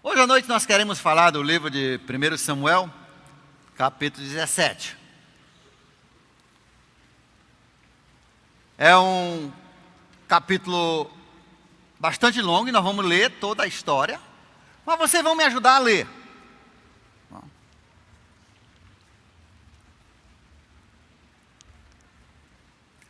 Hoje à noite nós queremos falar do livro de 1 Samuel, capítulo 17. É um capítulo bastante longo e nós vamos ler toda a história, mas vocês vão me ajudar a ler.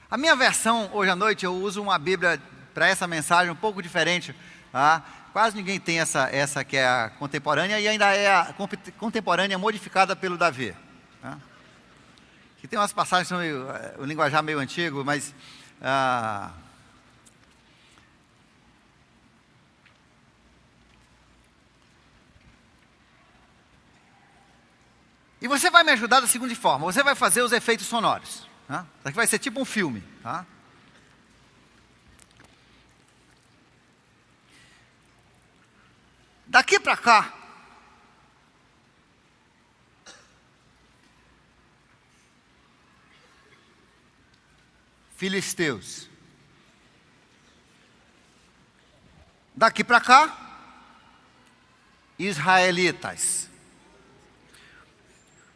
A minha versão, hoje à noite, eu uso uma Bíblia para essa mensagem um pouco diferente, tá? Quase ninguém tem essa que é a contemporânea, e ainda é a contemporânea modificada pelo Davi. Tá? Que tem umas passagens, o linguajar meio antigo, mas... E você vai me ajudar da seguinte forma: você vai fazer os efeitos sonoros. Tá? Isso aqui vai ser tipo um filme. Tá? Daqui para cá, filisteus. Daqui para cá, israelitas.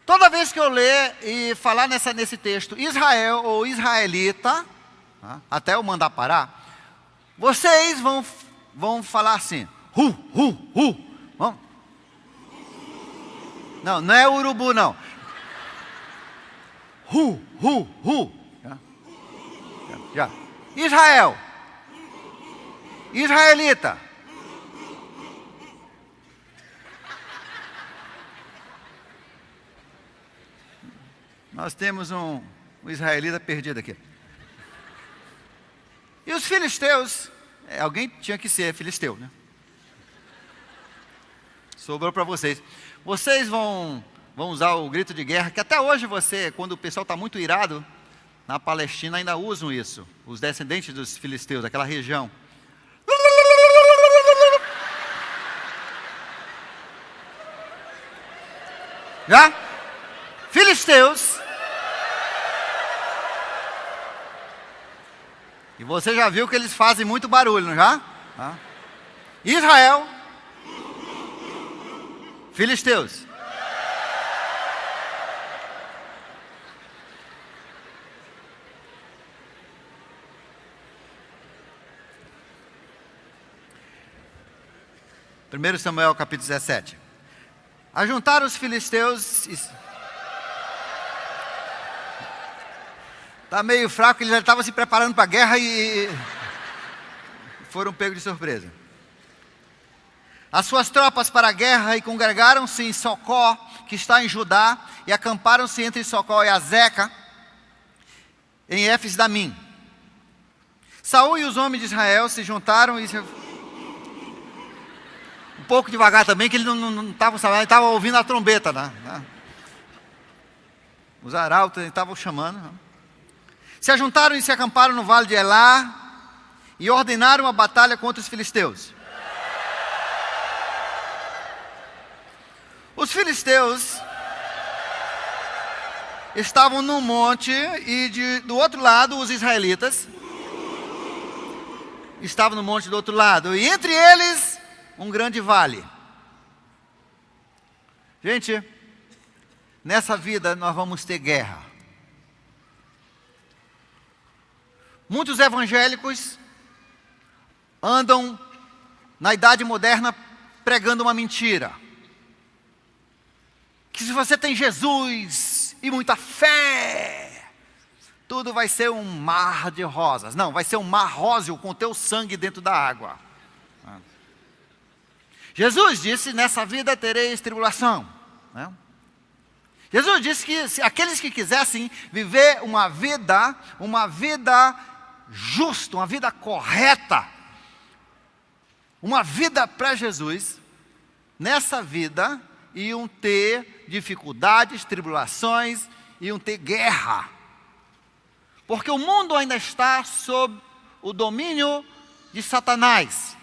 Toda vez que eu ler e falar nesse texto, Israel ou israelita, tá? Até eu mandar parar, vocês vão falar assim, vamos. Não é urubu não. Já. Israel. Israelita. Nós temos um israelita perdido aqui. E os filisteus, alguém tinha que ser filisteu, né? Sobrou para vocês. Vocês vão usar o grito de guerra, que até hoje quando o pessoal está muito irado, na Palestina ainda usam isso. Os descendentes dos filisteus, daquela região. Já? Filisteus. E você já viu que eles fazem muito barulho, não já? Tá? Israel. Filisteus. Primeiro Samuel capítulo 17. Ajuntaram os filisteus. Está meio fraco, eles já estavam se preparando para a guerra e foram pegos de surpresa. As suas tropas para a guerra e congregaram-se em Socó, que está em Judá, e acamparam-se entre Socó e Azeca, em Éfes-Damim. Saul e os homens de Israel se juntaram e... Um pouco devagar também, que eles não estavam sabendo, estavam ouvindo a trombeta, né? Os arautos estavam chamando, né? Se ajuntaram e se acamparam no vale de Elá e ordenaram a batalha contra os filisteus. Os filisteus estavam no monte e do outro lado os israelitas estavam no monte do outro lado. E entre eles um grande vale. Gente, nessa vida nós vamos ter guerra. Muitos evangélicos andam na idade moderna pregando uma mentira. Que se você tem Jesus e muita fé, tudo vai ser um mar de rosas. Não, vai ser um mar róseo com o teu sangue dentro da água. Jesus disse, nessa vida tereis tribulação. Né? Jesus disse que aqueles que quisessem viver uma vida justa, uma vida correta, uma vida para Jesus, nessa vida iam ter dificuldades, tribulações, iam ter guerra. Porque o mundo ainda está sob o domínio de Satanás.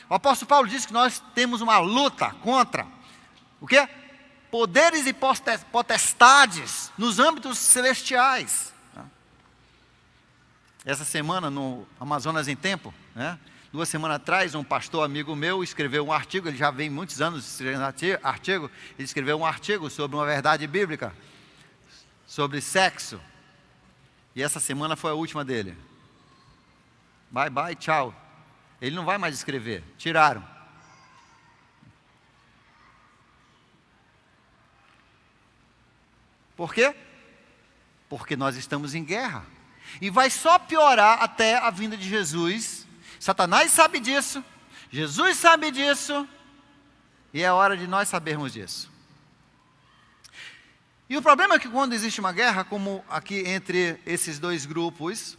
O apóstolo Paulo diz que nós temos uma luta contra o quê? Poderes e potestades nos âmbitos celestiais. Essa semana no Amazonas em Tempo, né, 2 semanas atrás, um pastor amigo meu escreveu um artigo, ele já vem muitos anos escrevendo artigo, ele escreveu um artigo sobre uma verdade bíblica, sobre sexo. E essa semana foi a última dele. Bye, bye, tchau. Ele não vai mais escrever, tiraram. Por quê? Porque nós estamos em guerra. E vai só piorar até a vinda de Jesus. Satanás sabe disso, Jesus sabe disso, e é hora de nós sabermos disso. E o problema é que quando existe uma guerra, como aqui entre esses dois grupos,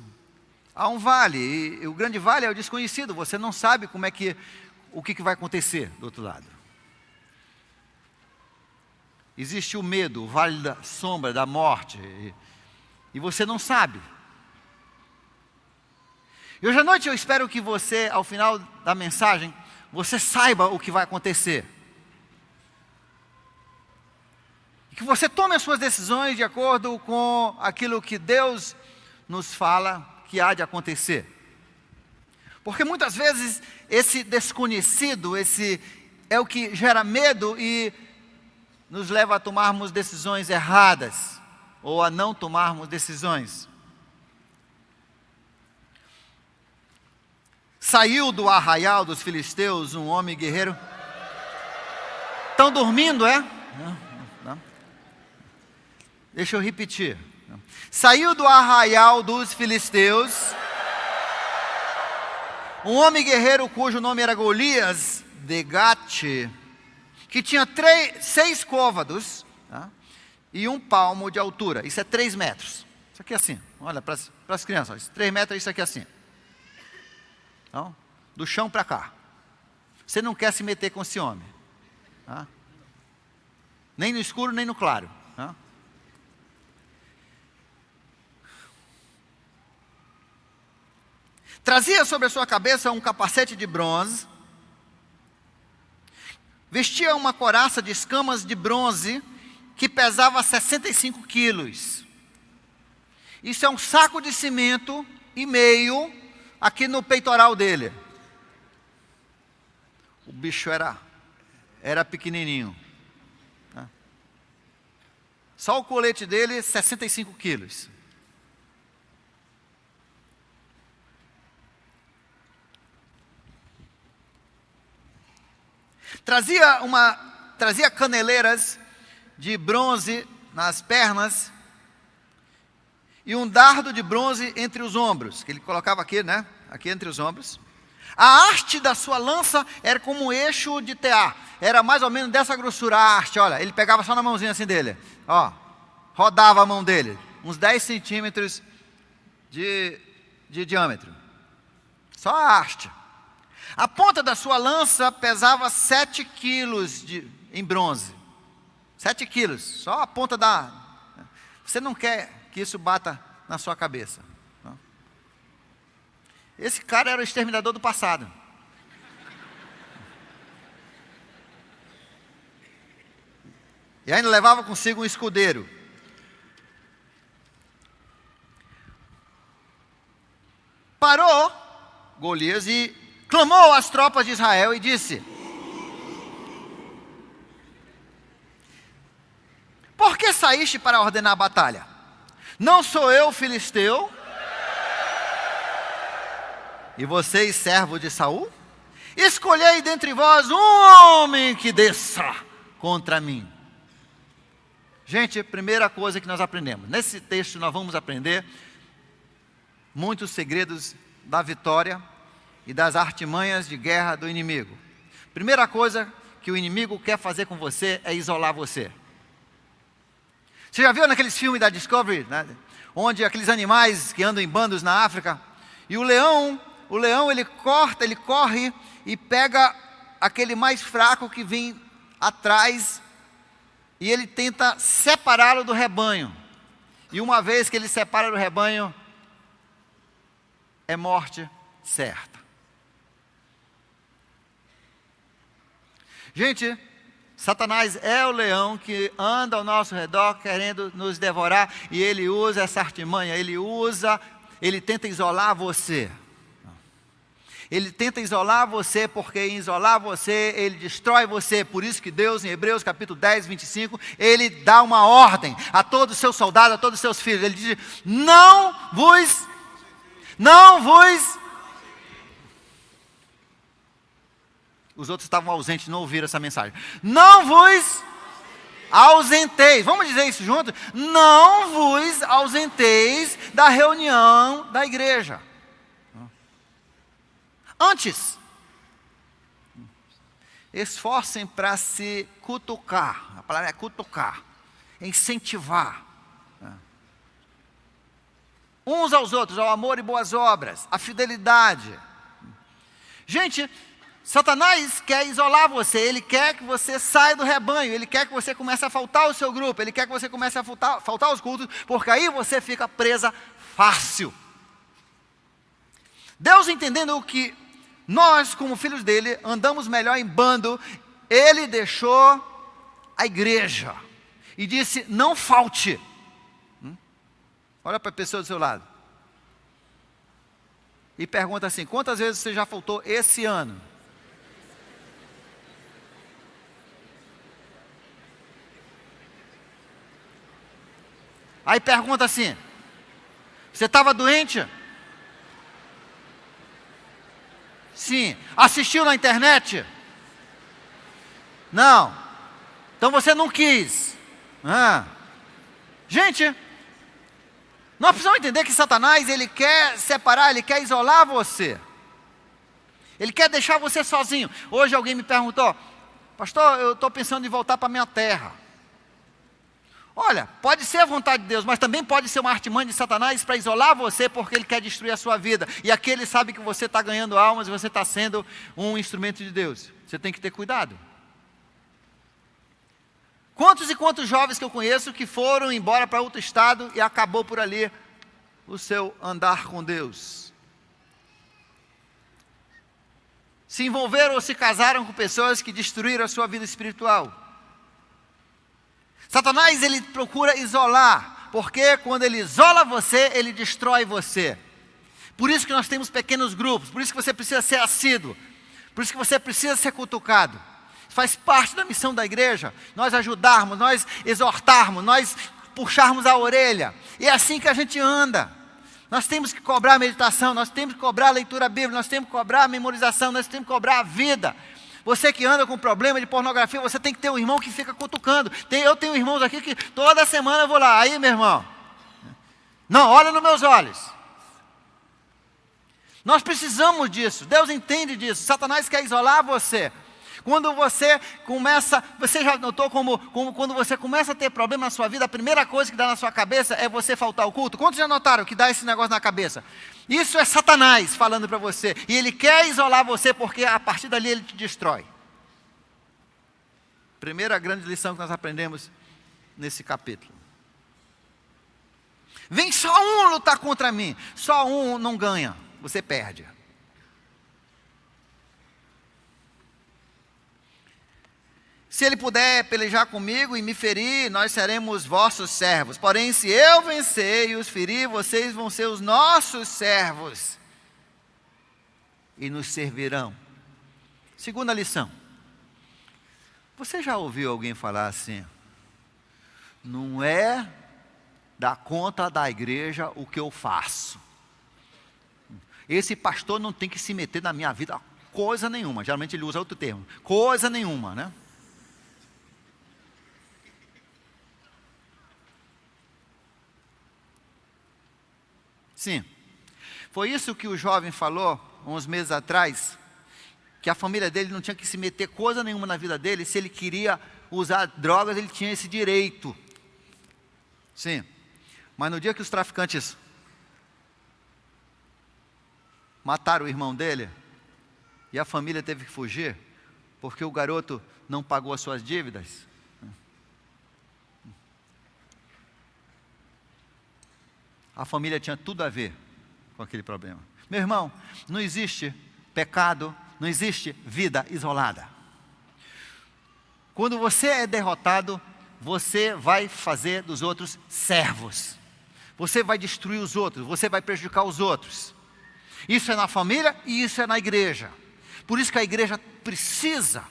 há um vale, e o grande vale é o desconhecido, você não sabe o que vai acontecer do outro lado. Existe o medo, o vale da sombra, da morte, e você não sabe. E hoje à noite eu espero que você, ao final da mensagem, você saiba o que vai acontecer. E que você tome as suas decisões de acordo com aquilo que Deus nos fala que há de acontecer. Porque muitas vezes esse desconhecido, esse é o que gera medo e nos leva a tomarmos decisões erradas, ou a não tomarmos decisões. Saiu do arraial dos filisteus um homem guerreiro. Estão dormindo, é? Não. Deixa eu repetir. Saiu do arraial dos filisteus um homem guerreiro cujo nome era Golias de Gate, que tinha 6 côvados, tá? E 1 palmo de altura. Isso é 3 metros. Isso aqui é assim. Olha para as crianças. 3 metros, isso aqui é assim. Então, do chão para cá. Você não quer se meter com esse homem. Tá? Nem no escuro, nem no claro. Tá? Trazia sobre a sua cabeça um capacete de bronze. Vestia uma couraça de escamas de bronze que pesava 65 quilos. Isso é um saco de cimento e meio aqui no peitoral dele. O bicho era pequenininho. Né? Só o colete dele, 65 quilos. Trazia caneleiras de bronze nas pernas e um dardo de bronze entre os ombros, que ele colocava aqui, né? Aqui entre os ombros. A haste da sua lança era como um eixo de tear. Era mais ou menos dessa grossura a haste, olha. Ele pegava só na mãozinha assim dele. Ó, rodava a mão dele. Uns 10 centímetros de diâmetro. Só a haste. A ponta da sua lança pesava 7 quilos em bronze. 7 quilos. Só a ponta da... Você não quer que isso bata na sua cabeça. Não. Esse cara era o exterminador do passado. E ainda levava consigo um escudeiro. Parou Golias e clamou às tropas de Israel e disse: por que saíste para ordenar a batalha? Não sou eu filisteu? E vocês, servos de Saul? Escolhei dentre vós um homem que desça contra mim. Gente, primeira coisa que nós aprendemos. Nesse texto nós vamos aprender muitos segredos da vitória e das artimanhas de guerra do inimigo. Primeira coisa que o inimigo quer fazer com você é isolar você. Você já viu naqueles filmes da Discovery, né? Onde aqueles animais que andam em bandos na África, e o leão ele corre e pega aquele mais fraco que vem atrás e ele tenta separá-lo do rebanho. E uma vez que ele separa do rebanho, é morte certa. Gente, Satanás é o leão que anda ao nosso redor querendo nos devorar, e ele usa essa artimanha, ele tenta isolar você. Ele tenta isolar você, porque em isolar você, ele destrói você. Por isso que Deus, em Hebreus capítulo 10, 25, ele dá uma ordem a todos os seus soldados, a todos os seus filhos. Ele diz: não vos. Os outros estavam ausentes, não ouviram essa mensagem. Não vos ausenteis. Vamos dizer isso junto? Não vos ausenteis da reunião da igreja. Antes, esforcem para se cutucar. A palavra é cutucar, incentivar uns aos outros, ao amor e boas obras, à fidelidade. Gente, Satanás quer isolar você, ele quer que você saia do rebanho, ele quer que você comece a faltar ao seu grupo, ele quer que você comece a faltar aos cultos, porque aí você fica presa fácil. Deus, entendendo que nós, como filhos dele, andamos melhor em bando, ele deixou a igreja e disse: não falte. Olha para a pessoa do seu lado e pergunta assim: quantas vezes você já faltou esse ano? Aí pergunta assim: você estava doente? Sim. Assistiu na internet? Não. Então você não quis. Gente, nós precisamos entender que Satanás, ele quer separar, ele quer isolar você. Ele quer deixar você sozinho. Hoje alguém me perguntou: pastor, eu estou pensando em voltar para a minha terra. Olha, pode ser a vontade de Deus, mas também pode ser uma artimanha de Satanás para isolar você, porque ele quer destruir a sua vida. E aqui ele sabe que você está ganhando almas e você está sendo um instrumento de Deus. Você tem que ter cuidado. Quantos e quantos jovens que eu conheço que foram embora para outro estado e acabou por ali o seu andar com Deus? Se envolveram ou se casaram com pessoas que destruíram a sua vida espiritual. Satanás, ele procura isolar, porque quando ele isola você, ele destrói você. Por isso que nós temos pequenos grupos, por isso que você precisa ser assíduo, por isso que você precisa ser cutucado. Faz parte da missão da igreja, nós ajudarmos, nós exortarmos, nós puxarmos a orelha. E é assim que a gente anda. Nós temos que cobrar a meditação, nós temos que cobrar a leitura bíblica, nós temos que cobrar a memorização, nós temos que cobrar a vida. Você que anda com problema de pornografia, você tem que ter um irmão que fica cutucando. Eu tenho irmãos aqui que toda semana eu vou lá. Aí, meu irmão, não, olha nos meus olhos. Nós precisamos disso. Deus entende disso. Satanás quer isolar você. Quando você começa, você já notou como quando você começa a ter problema na sua vida, a primeira coisa que dá na sua cabeça é você faltar ao culto? Quantos já notaram que dá esse negócio na cabeça? Isso é Satanás falando para você. E ele quer isolar você porque a partir dali ele te destrói. Primeira grande lição que nós aprendemos nesse capítulo. Vem só um lutar contra mim. Só um não ganha, você perde. Se ele puder pelejar comigo e me ferir, nós seremos vossos servos. Porém, se eu vencer e os ferir, vocês vão ser os nossos servos e nos servirão. Segunda lição. Você já ouviu alguém falar assim: não é da conta da igreja o que eu faço. Esse pastor não tem que se meter na minha vida coisa nenhuma. Geralmente ele usa outro termo. Coisa nenhuma, né? Sim, foi isso que o jovem falou uns meses atrás, que a família dele não tinha que se meter coisa nenhuma na vida dele. Se ele queria usar drogas, ele tinha esse direito. Sim, mas no dia que os traficantes mataram o irmão dele, e a família teve que fugir, porque o garoto não pagou as suas dívidas, a família tinha tudo a ver com aquele problema. Meu irmão, não existe pecado, não existe vida isolada. Quando você é derrotado, você vai fazer dos outros servos. Você vai destruir os outros, você vai prejudicar os outros. Isso é na família e isso é na igreja. Por isso que a igreja precisa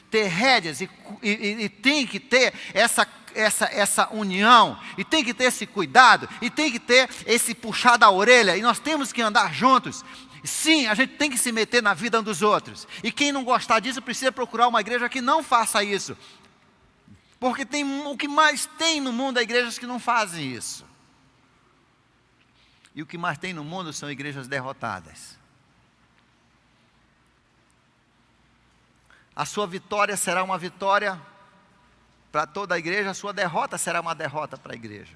ter rédeas e tem que ter essa união, e tem que ter esse cuidado, e tem que ter esse puxar da orelha, e nós temos que andar juntos. Sim, a gente tem que se meter na vida um dos outros, e quem não gostar disso precisa procurar uma igreja que não faça isso, porque o que mais tem no mundo é igrejas que não fazem isso, e o que mais tem no mundo são igrejas derrotadas. A sua vitória será uma vitória para toda a igreja, a sua derrota será uma derrota para a igreja.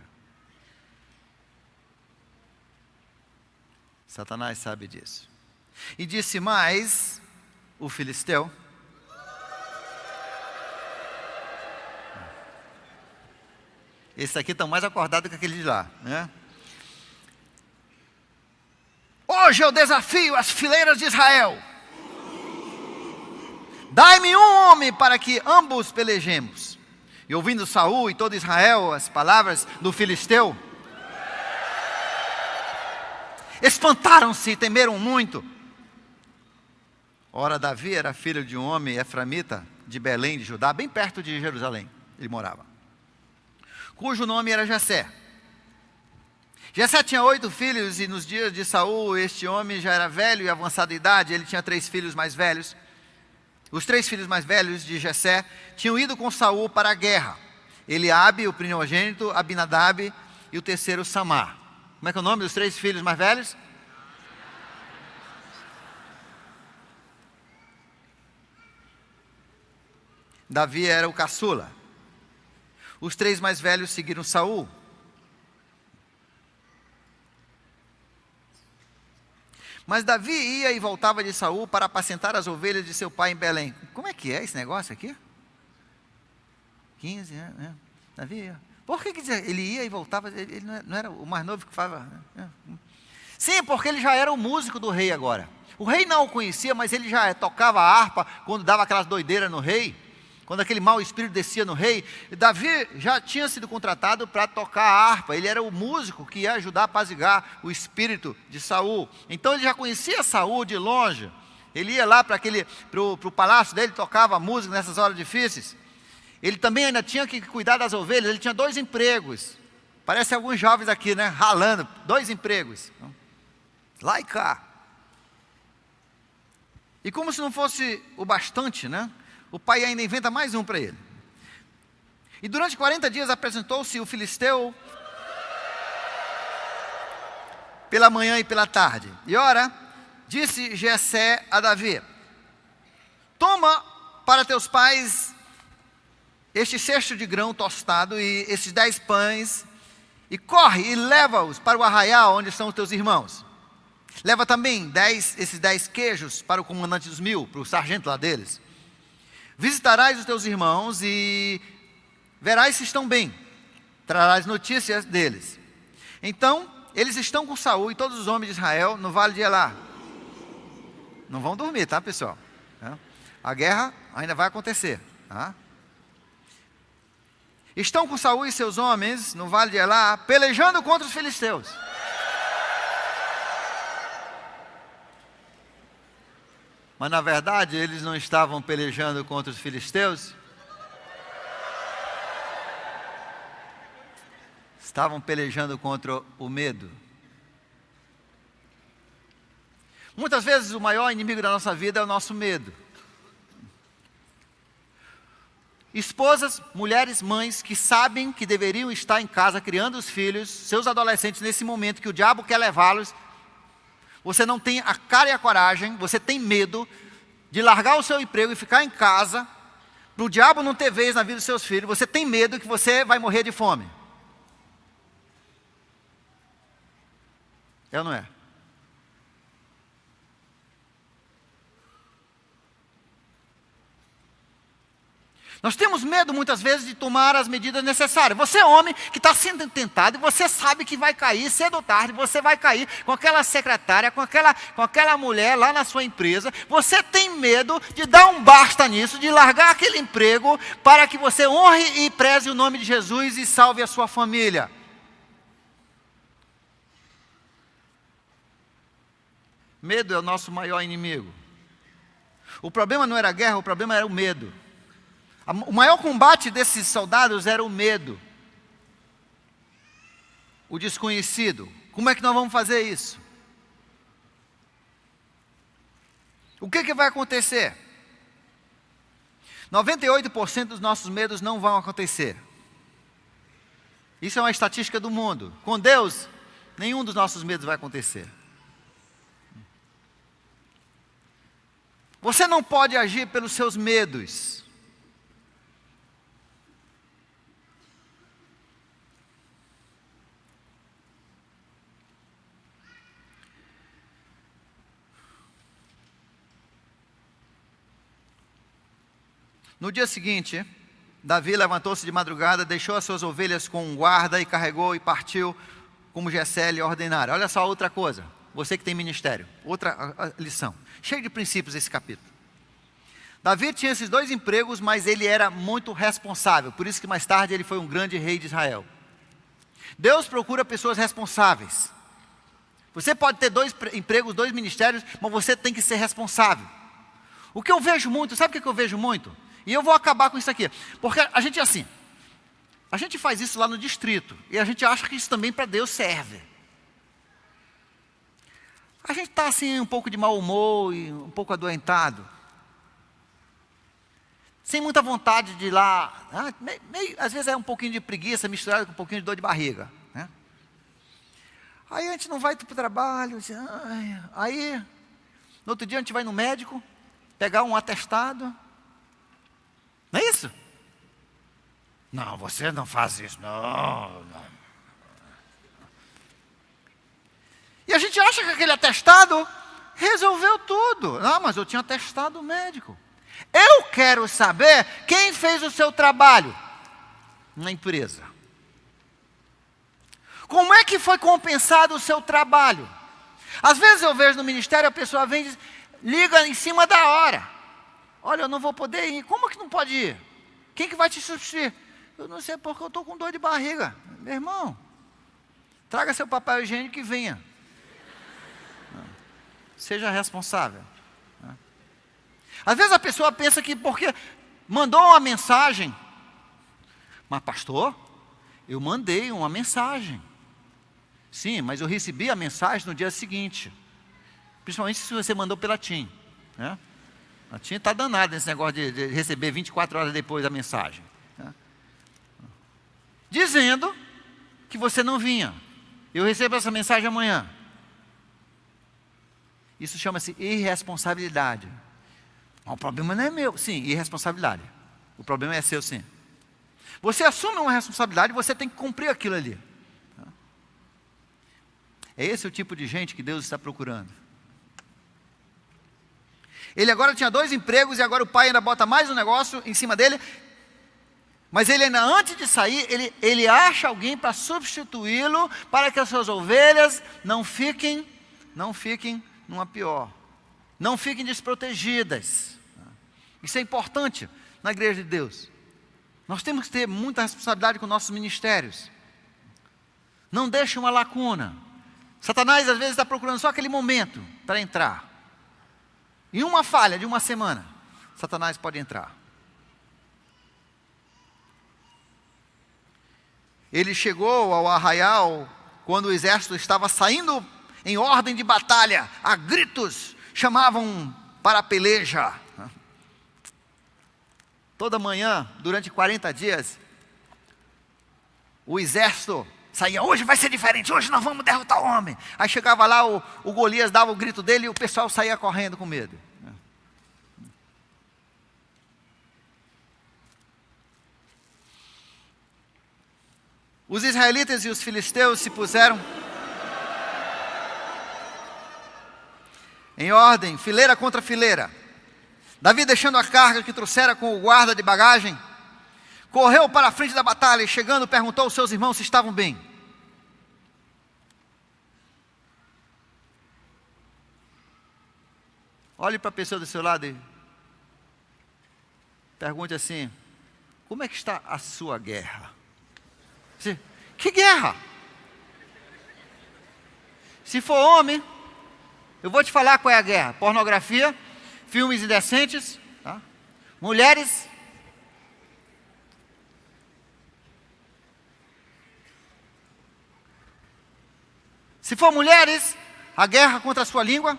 Satanás sabe disso. E disse mais o filisteu: esse aqui está mais acordado que aquele de lá, né? Hoje eu desafio as fileiras de Israel. Dai-me um homem para que ambos pelejemos. E ouvindo Saul e todo Israel as palavras do filisteu, espantaram-se e temeram muito. Ora, Davi era filho de um homem eframita de Belém de Judá, bem perto de Jerusalém, ele morava, cujo nome era Jessé. Jessé tinha 8 filhos, e nos dias de Saul este homem já era velho e avançada idade. Ele tinha 3 filhos mais velhos. Os 3 filhos mais velhos de Jessé tinham ido com Saul para a guerra: Eliabe, o primogênito, Abinadab e o terceiro Samar. Como é que é o nome dos 3 filhos mais velhos? Davi era o caçula. Os 3 mais velhos seguiram Saul. Mas Davi ia e voltava de Saul para apacentar as ovelhas de seu pai em Belém. Como é que é esse negócio aqui? 15, né? Davi ia. Por que ele ia e voltava? Ele não era o mais novo que falava? Sim, porque ele já era o músico do rei agora. O rei não o conhecia, mas ele já tocava a harpa quando dava aquelas doideiras no rei. Quando aquele mau espírito descia no rei, Davi já tinha sido contratado para tocar a harpa. Ele era o músico que ia ajudar a apazigar o espírito de Saul. Então ele já conhecia Saul de longe. Ele ia lá para o palácio dele, tocava música nessas horas difíceis. Ele também ainda tinha que cuidar das ovelhas. Ele tinha 2 empregos. Parece alguns jovens aqui, né? Ralando, 2 empregos. Lá e cá. E como se não fosse o bastante, né? O pai ainda inventa mais um para ele. E durante 40 dias apresentou-se o filisteu pela manhã e pela tarde. E ora, disse Jessé a Davi: toma para teus pais este cesto de grão tostado e esses 10 pães, e corre e leva-os para o arraial onde estão os teus irmãos. Leva também esses 10 queijos para o comandante dos 1000, para o sargento lá deles. Visitarás os teus irmãos e verás se estão bem. Trarás notícias deles. Então, eles estão com Saul e todos os homens de Israel no vale de Elá. Não vão dormir, tá, pessoal? A guerra ainda vai acontecer, tá? Estão com Saul e seus homens no vale de Elá, pelejando contra os filisteus. Mas na verdade eles não estavam pelejando contra os filisteus. Estavam pelejando contra o medo. Muitas vezes o maior inimigo da nossa vida é o nosso medo. Esposas, mulheres, mães que sabem que deveriam estar em casa criando os filhos, seus adolescentes, nesse momento que o diabo quer levá-los. Você não tem a cara e a coragem, você tem medo de largar o seu emprego e ficar em casa, para o diabo não ter vez na vida dos seus filhos. Você tem medo que você vai morrer de fome. É ou não é? Nós temos medo muitas vezes de tomar as medidas necessárias. Você é homem que está sendo tentado e você sabe que vai cair cedo ou tarde, você vai cair com aquela secretária, com aquela mulher lá na sua empresa. Você tem medo de dar um basta nisso, de largar aquele emprego para que você honre e preze o nome de Jesus e salve a sua família. Medo é o nosso maior inimigo. O problema não era a guerra, o problema era o medo. O maior combate desses soldados era o medo. O desconhecido. Como é que nós vamos fazer isso? O que vai acontecer? 98% dos nossos medos não vão acontecer. Isso é uma estatística do mundo. Com Deus, nenhum dos nossos medos vai acontecer. Você não pode agir pelos seus medos. No dia seguinte, Davi levantou-se de madrugada, deixou as suas ovelhas com um guarda e carregou e partiu como Jessé lhe ordenara. Olha só outra coisa, você que tem ministério, outra lição. Cheio de princípios esse capítulo. Davi tinha esses 2 empregos, mas ele era muito responsável. Por isso que mais tarde ele foi um grande rei de Israel. Deus procura pessoas responsáveis. Você pode ter 2 empregos, 2 ministérios, mas você tem que ser responsável. O que eu vejo muito, sabe o que eu vejo muito? E eu vou acabar com isso aqui. Porque a gente é assim. A gente faz isso lá no distrito. E a gente acha que isso também para Deus serve. A gente está assim um pouco de mau humor e um pouco adoentado. Sem muita vontade de ir lá. Às vezes é um pouquinho de preguiça misturado com um pouquinho de dor de barriga. Né? Aí a gente não vai para o trabalho. Aí, no outro dia a gente vai no médico, pegar um atestado. Não é isso? Não, você não faz isso. Não. E a gente acha que aquele atestado resolveu tudo. Não, mas eu tinha atestado médico. Eu quero saber quem fez o seu trabalho na empresa. Como é que foi compensado o seu trabalho? Às vezes eu vejo no ministério, a pessoa vem e diz, liga em cima da hora. Olha, eu não vou poder ir. Como que não pode ir? Quem que vai te substituir? Eu não sei porque eu estou com dor de barriga. Meu irmão, traga seu papel higiênico e venha. Seja responsável. Às vezes a pessoa pensa que porque mandou uma mensagem, mas pastor, eu mandei uma mensagem. Sim, mas eu recebi a mensagem no dia seguinte. Principalmente se você mandou pela TIM. Né? A TIM está danada nesse negócio de receber 24 horas depois a mensagem. Né? Dizendo que você não vinha. Eu recebo essa mensagem amanhã. Isso chama-se irresponsabilidade. O problema não é meu. Sim, irresponsabilidade. O problema é seu, sim. Você assume uma responsabilidade e você tem que cumprir aquilo ali. É esse o tipo de gente que Deus está procurando. Ele agora tinha 2 empregos e agora o pai ainda bota mais um negócio em cima dele. Mas ele ainda antes de sair, ele acha alguém para substituí-lo, para que as suas ovelhas não fiquem numa pior. Não fiquem desprotegidas. Isso é importante na igreja de Deus. Nós temos que ter muita responsabilidade com nossos ministérios. Não deixe uma lacuna. Satanás às vezes está procurando só aquele momento para entrar. Em uma falha de uma semana, Satanás pode entrar. Ele chegou ao arraial quando o exército estava saindo em ordem de batalha, a gritos, chamavam para a peleja. Toda manhã, durante 40 dias, o exército saía, hoje vai ser diferente, hoje nós vamos derrotar o homem. Aí chegava lá, o Golias dava o grito dele e o pessoal saía correndo com medo. Os israelitas e os filisteus se puseram em ordem, fileira contra fileira. Davi, deixando a carga que trouxera com o guarda de bagagem, correu para a frente da batalha e chegando perguntou aos seus irmãos se estavam bem. Olhe para a pessoa do seu lado e pergunte assim, como é que está a sua guerra? Que guerra? Se for homem, eu vou te falar qual é a guerra: pornografia, filmes indecentes, tá? Mulheres. Se for mulheres, a guerra contra a sua língua,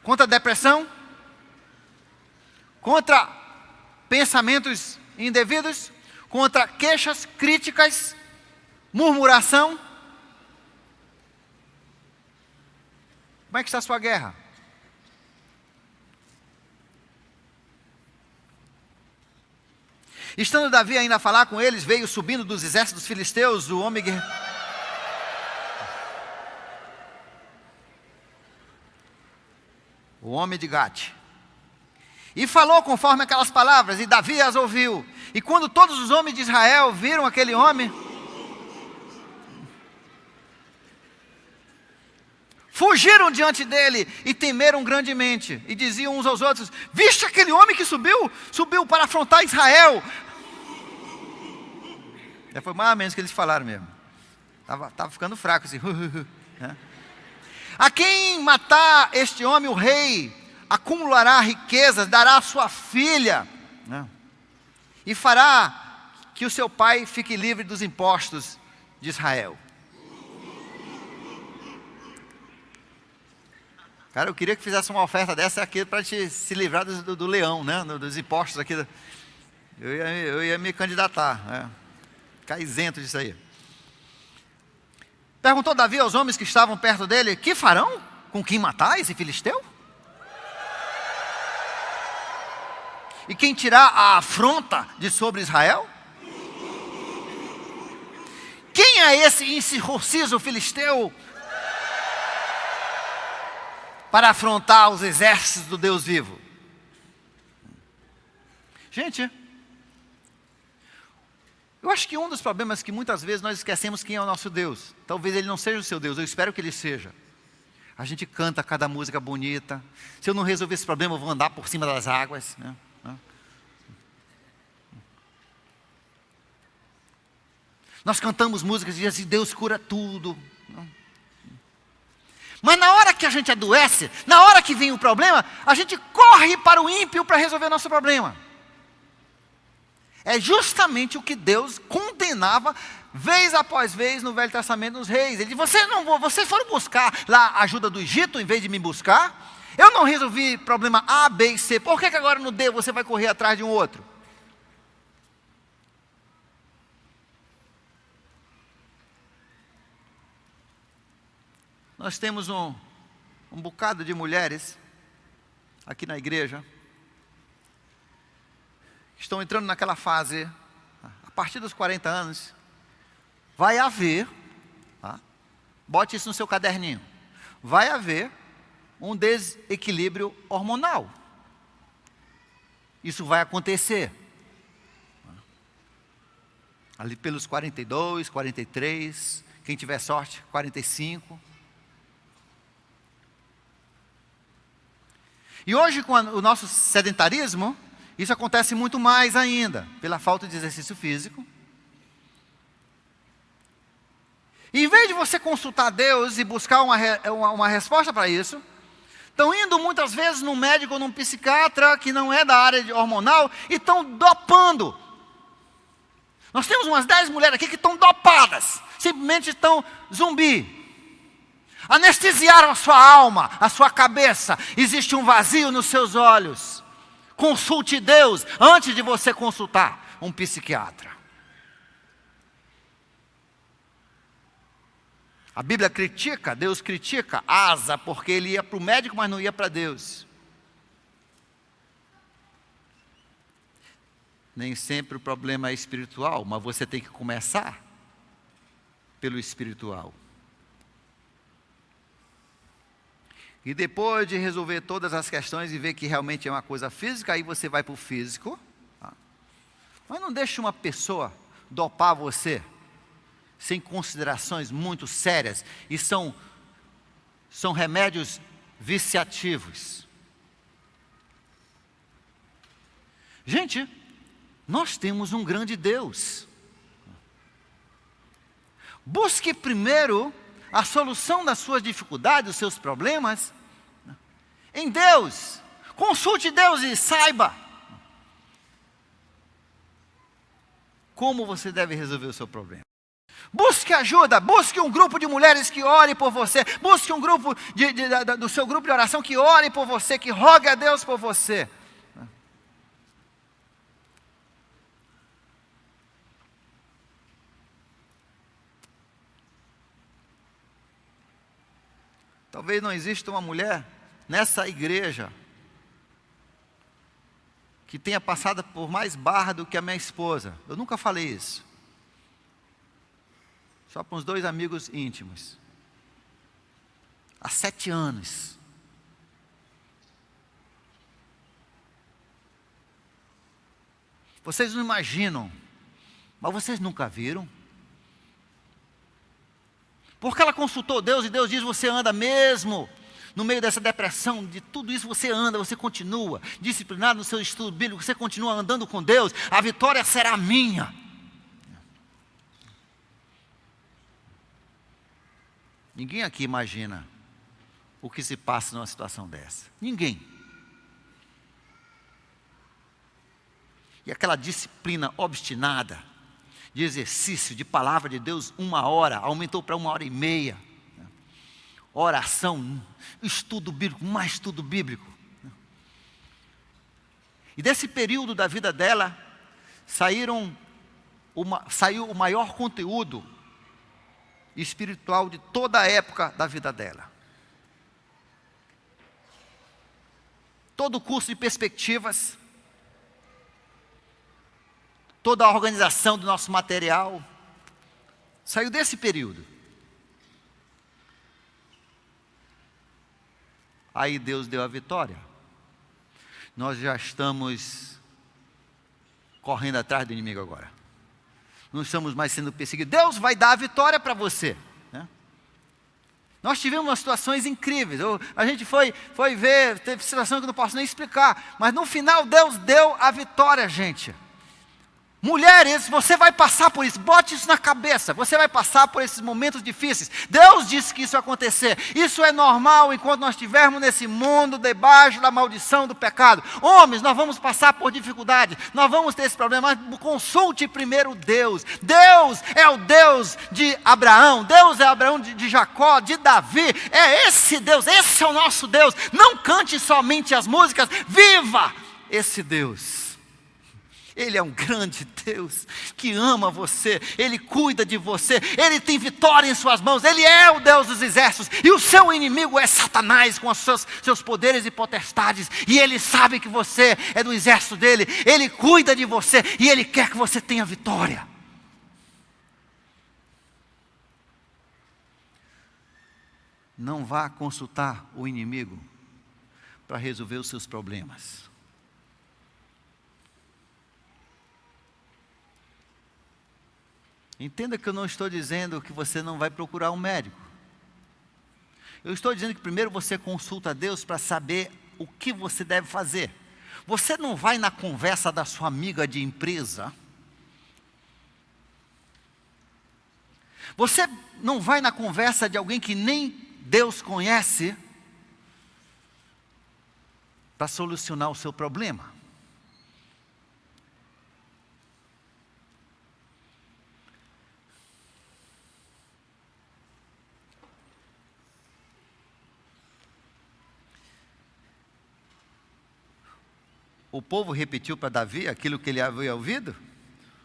contra a depressão, contra pensamentos indevidos, contra queixas, críticas, murmuração. Como é que está a sua guerra? Estando Davi ainda a falar com eles, veio subindo dos exércitos filisteus o homem de Gate, e falou conforme aquelas palavras, e Davi as ouviu. E quando todos os homens de Israel viram aquele homem, fugiram diante dele e temeram grandemente, e diziam uns aos outros: viste aquele homem que subiu para afrontar Israel? Foi mais ou menos o que eles falaram mesmo. Estava ficando fraco assim. A quem matar este homem, o rei acumulará riquezas, dará a sua filha, e fará que o seu pai fique livre dos impostos de Israel. Cara, eu queria que fizesse uma oferta dessa aqui para te se livrar do leão, né? Dos impostos aqui. Eu ia me candidatar, né? Ficar isento disso aí. Perguntou Davi aos homens que estavam perto dele: que farão? Com quem matar esse filisteu? E quem tirar a afronta de sobre Israel? Quem é esse incircunciso filisteu para afrontar os exércitos do Deus vivo? Gente, eu acho que um dos problemas é que muitas vezes nós esquecemos quem é o nosso Deus. Talvez Ele não seja o seu Deus, eu espero que Ele seja. A gente canta cada música bonita. Se eu não resolver esse problema, eu vou andar por cima das águas, né? Nós cantamos músicas e dizemos assim: Deus cura tudo. Mas na hora que a gente adoece, na hora que vem o problema, a gente corre para o ímpio para resolver nosso problema. É justamente o que Deus condenava vez após vez no Velho Testamento nos reis. Ele disse: vocês foram buscar lá a ajuda do Egito em vez de me buscar? Eu não resolvi problema A, B e C. Por que agora no D você vai correr atrás de um outro? Nós temos um bocado de mulheres aqui na igreja que estão entrando naquela fase, a partir dos 40 anos, vai haver, bote isso no seu caderninho, vai haver um desequilíbrio hormonal. Isso vai acontecer. Ali pelos 42, 43, quem tiver sorte, 45. E hoje, com o nosso sedentarismo, isso acontece muito mais ainda, pela falta de exercício físico. E em vez de você consultar Deus e buscar uma resposta para isso, estão indo muitas vezes num médico ou num psiquiatra que não é da área hormonal e estão dopando. Nós temos umas 10 mulheres aqui que estão dopadas, simplesmente estão zumbi. Anestesiaram a sua alma, a sua cabeça. Existe um vazio nos seus olhos. Consulte Deus antes de você consultar um psiquiatra. A Bíblia critica, Deus critica Asa, porque ele ia para o médico, mas não ia para Deus. Nem sempre o problema é espiritual, mas você tem que começar pelo espiritual. E depois de resolver todas as questões e ver que realmente é uma coisa física, aí você vai para o físico. Mas não deixe uma pessoa dopar você sem considerações muito sérias. E são remédios viciativos. Gente, nós temos um grande Deus. Busque primeiro a solução das suas dificuldades, dos seus problemas, em Deus. Consulte Deus e saiba como você deve resolver o seu problema. Busque ajuda, busque um grupo de mulheres que ore por você, busque um grupo do seu grupo de oração que ore por você, que rogue a Deus por você. Talvez não exista uma mulher nessa igreja que tenha passado por mais barra do que a minha esposa. Eu nunca falei isso. Só para uns 2 amigos íntimos. Há 7 anos. Vocês não imaginam, mas vocês nunca viram? Porque ela consultou Deus e Deus diz: você anda mesmo no meio dessa depressão, de tudo isso você anda, você continua disciplinado no seu estudo bíblico, você continua andando com Deus, a vitória será minha. Ninguém aqui imagina o que se passa numa situação dessa. Ninguém. E aquela disciplina obstinada, de exercício, de palavra de Deus, 1 hora, aumentou para 1h30. Oração, estudo bíblico, mais estudo bíblico. E desse período da vida dela, saiu o maior conteúdo espiritual de toda a época da vida dela. Todo o curso de perspectivas, toda a organização do nosso material, saiu desse período. Aí Deus deu a vitória. Nós já estamos correndo atrás do inimigo agora. Não estamos mais sendo perseguidos. Deus vai dar a vitória para você, né? Nós tivemos umas situações incríveis. A gente foi ver, teve situações que eu não posso nem explicar. Mas no final Deus deu a vitória, gente. Mulheres, você vai passar por isso, bote isso na cabeça, você vai passar por esses momentos difíceis. Deus disse que isso ia acontecer, isso é normal enquanto nós estivermos nesse mundo debaixo da maldição do pecado. Homens, nós vamos passar por dificuldade, nós vamos ter esse problema, mas consulte primeiro Deus. Deus é o Deus de Abraão, Deus é o Abraão de Jacó, de Davi, é esse Deus, esse é o nosso Deus. Não cante somente as músicas, viva esse Deus. Ele é um grande Deus que ama você, Ele cuida de você, Ele tem vitória em suas mãos, Ele é o Deus dos exércitos, e o seu inimigo é Satanás com os seus poderes e potestades, e Ele sabe que você é do exército dele, Ele cuida de você, e Ele quer que você tenha vitória. Não vá consultar o inimigo para resolver os seus problemas. Entenda que eu não estou dizendo que você não vai procurar um médico. Eu estou dizendo que primeiro você consulta a Deus para saber o que você deve fazer. Você não vai na conversa da sua amiga de empresa. Você não vai na conversa de alguém que nem Deus conhece para solucionar o seu problema. O povo repetiu para Davi aquilo que ele havia ouvido,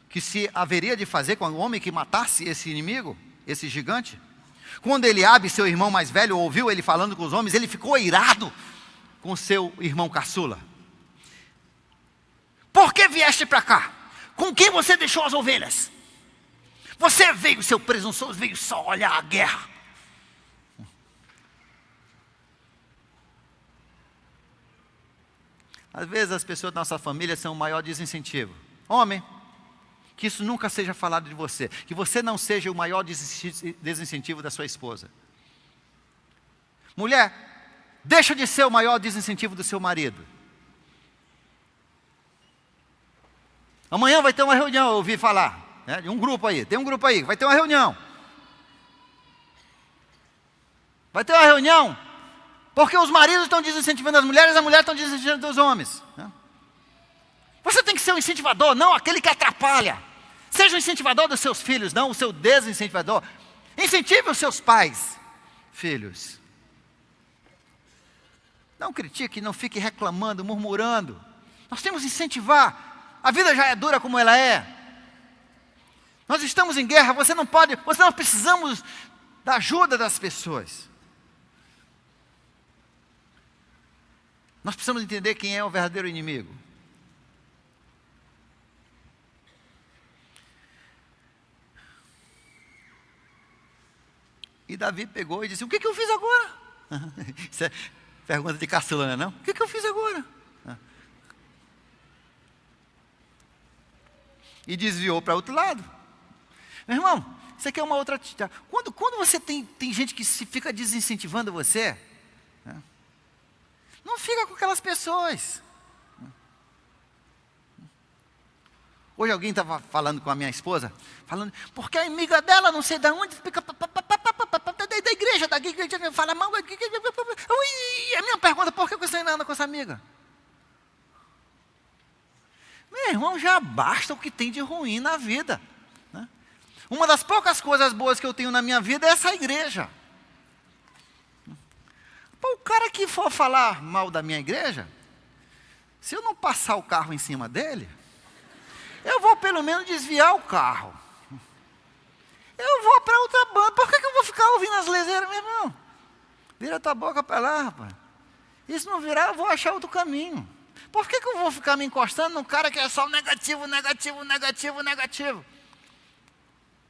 que se haveria de fazer com o homem que matasse esse inimigo, esse gigante. Quando Eliabe, seu irmão mais velho, ouviu ele falando com os homens, ele ficou irado com seu irmão caçula. Por que vieste para cá? Com quem você deixou as ovelhas? Você veio, seu presunçoso, veio só olhar a guerra. Às vezes as pessoas da nossa família são o maior desincentivo. Homem, que isso nunca seja falado de você. Que você não seja o maior desincentivo da sua esposa. Mulher, deixa de ser o maior desincentivo do seu marido. Amanhã vai ter uma reunião, eu ouvi falar, né, de um grupo aí. Tem um grupo aí, vai ter uma reunião. Vai ter uma reunião Porque os maridos estão desincentivando as mulheres estão desincentivando os homens. Você tem que ser um incentivador, não aquele que atrapalha. Seja o incentivador dos seus filhos, não o seu desincentivador. Incentive os seus pais, filhos. Não critique, não fique reclamando, murmurando. Nós temos que incentivar. A vida já é dura como ela é. Nós estamos em guerra, nós precisamos da ajuda das pessoas. Nós precisamos entender quem é o verdadeiro inimigo. E Davi pegou e disse: o que eu fiz agora? Isso é pergunta de caçula, não? O que eu fiz agora? E desviou para outro lado. Meu irmão, isso aqui é uma outra... Quando você tem gente que fica desincentivando você, não fica com aquelas pessoas. Hoje alguém estava falando com a minha esposa, falando, porque a amiga dela, não sei de onde, fica da igreja, fala mal. E a minha pergunta, por que você ainda anda com essa amiga? Meu irmão, já basta o que tem de ruim na vida. Uma das poucas coisas boas que eu tenho na minha vida é essa igreja. Pô, o cara que for falar mal da minha igreja, se eu não passar o carro em cima dele, eu vou pelo menos desviar o carro. Eu vou para outra banda. Por que eu vou ficar ouvindo as leseiras, meu irmão? Vira tua boca para lá, rapaz. E se não virar, eu vou achar outro caminho. Por que eu vou ficar me encostando num cara que é só negativo?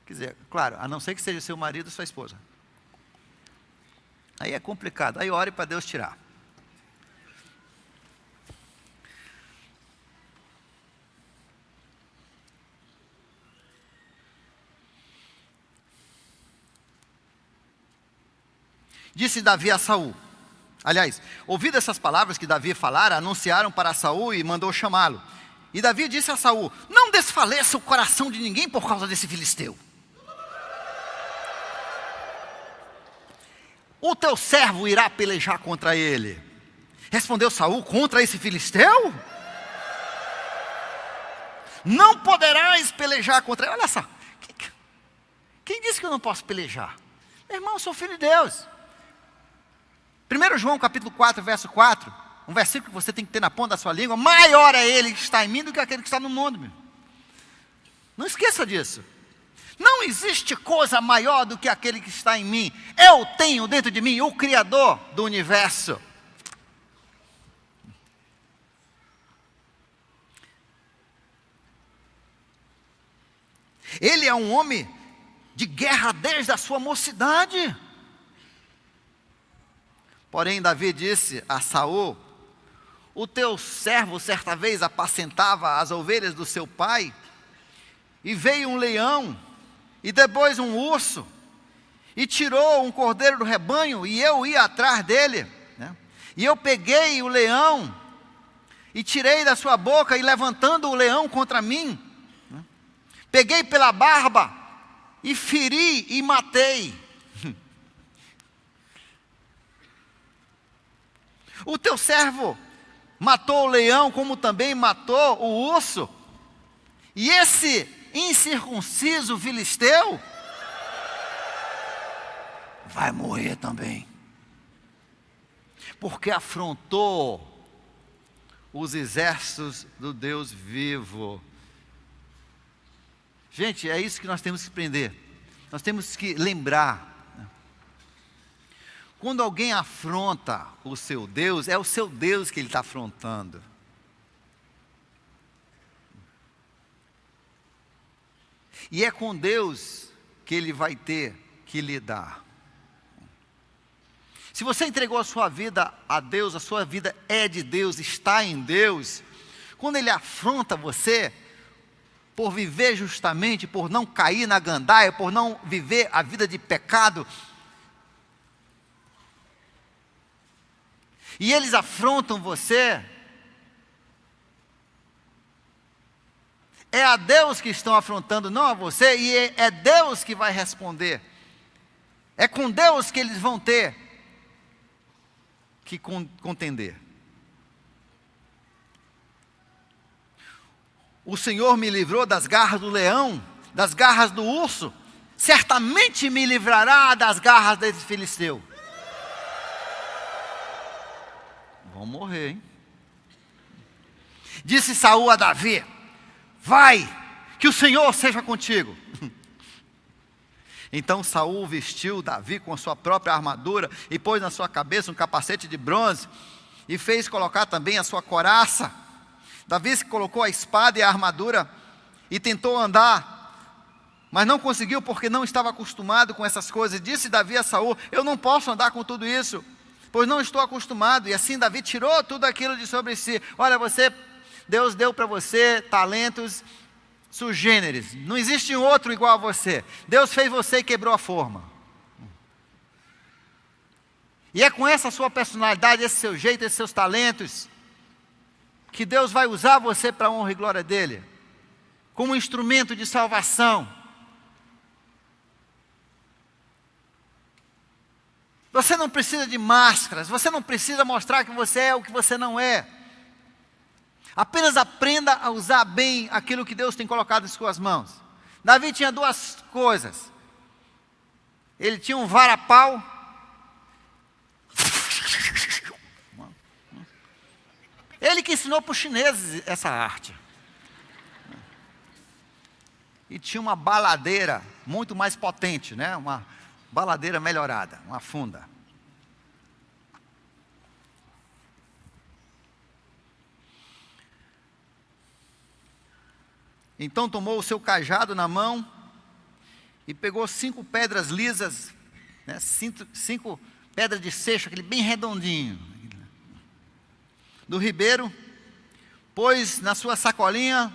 Quer dizer, claro, a não ser que seja seu marido ou sua esposa. Aí é complicado. Aí ore para Deus tirar. Disse Davi a Saul. Aliás, ouvindo essas palavras que Davi falara, anunciaram para Saul e mandou chamá-lo. E Davi disse a Saul: não desfaleça o coração de ninguém por causa desse filisteu. O teu servo irá pelejar contra ele. Respondeu Saul: contra esse filisteu? Não poderás pelejar contra ele. Olha só, quem disse que eu não posso pelejar? Meu irmão, eu sou filho de Deus. 1 João capítulo 4, verso 4, um versículo que você tem que ter na ponta da sua língua: maior é ele que está em mim do que aquele que está no mundo. Meu. Não esqueça disso. Não existe coisa maior do que aquele que está em mim. Eu tenho dentro de mim o Criador do universo. Ele é um homem de guerra desde a sua mocidade. Porém, Davi disse a Saul: o teu servo certa vez apacentava as ovelhas do seu pai, e veio um leão, e depois um urso, e tirou um cordeiro do rebanho, e eu ia atrás dele, e eu peguei o leão, e tirei da sua boca, e levantando o leão contra mim, peguei pela barba, e feri e matei. O teu servo matou o leão, como também matou o urso, e esse incircunciso filisteu vai morrer também, porque afrontou os exércitos do Deus vivo. Gente, é isso que nós temos que aprender. Nós temos que lembrar, quando alguém afronta o seu Deus, é o seu Deus que ele está afrontando. E é com Deus que ele vai ter que lidar. Se você entregou a sua vida a Deus, a sua vida é de Deus, está em Deus, quando ele afronta você, por viver justamente, por não cair na gandaia, por não viver a vida de pecado, e eles afrontam você, é a Deus que estão afrontando, não a você, e é Deus que vai responder. É com Deus que eles vão ter que contender. O Senhor me livrou das garras do leão, das garras do urso, certamente me livrará das garras desse filisteu. Vão morrer, hein? Disse Saul a Davi: vai, que o Senhor seja contigo. Então Saul vestiu Davi com a sua própria armadura e pôs na sua cabeça um capacete de bronze e fez colocar também a sua couraça. Davi se colocou a espada e a armadura e tentou andar, mas não conseguiu porque não estava acostumado com essas coisas. Disse Davi a Saul: eu não posso andar com tudo isso, pois não estou acostumado. E assim Davi tirou tudo aquilo de sobre si. Olha, Deus deu para você talentos sui generis, não existe um outro igual a você. Deus fez você e quebrou a forma. E é com essa sua personalidade, esse seu jeito, esses seus talentos, que Deus vai usar você para a honra e glória dEle, como instrumento de salvação. Você não precisa de máscaras, você não precisa mostrar que você é o que você não é. Apenas aprenda a usar bem aquilo que Deus tem colocado em suas mãos. Davi tinha duas coisas. Ele tinha um varapau. Ele que ensinou para os chineses essa arte. E tinha uma baladeira muito mais potente, né? Uma baladeira melhorada, uma funda. Então tomou o seu cajado na mão e pegou 5 pedras lisas, né, 5 pedras de seixo, aquele bem redondinho, do ribeiro, pôs na sua sacolinha,